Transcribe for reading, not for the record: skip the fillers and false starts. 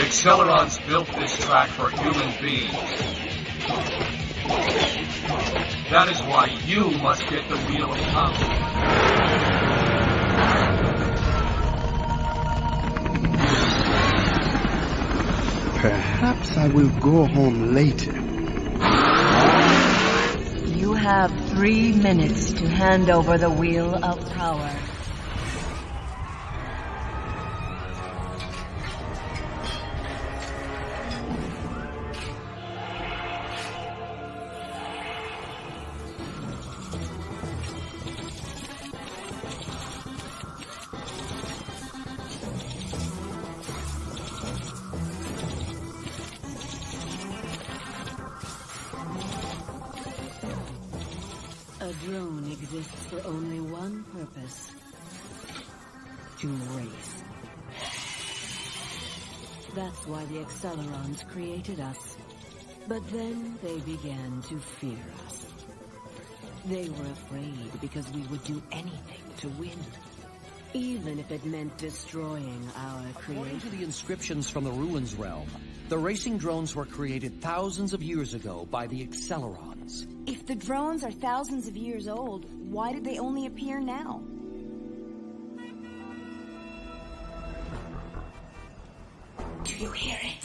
Accelerons built this track for human beings. That is why you must get the Wheel of Power. Perhaps I will go home later. You have 3 minutes to hand over the Wheel of Power. A drone exists for only one purpose: to race. That's why the Accelerons created us. But then they began to fear us. They were afraid because we would do anything to win, even if it meant destroying our creation. According to the inscriptions from the Ruins Realm, the racing drones were created thousands of years ago by the Accelerons. If the drones are thousands of years old, why did they only appear now? Do you hear it?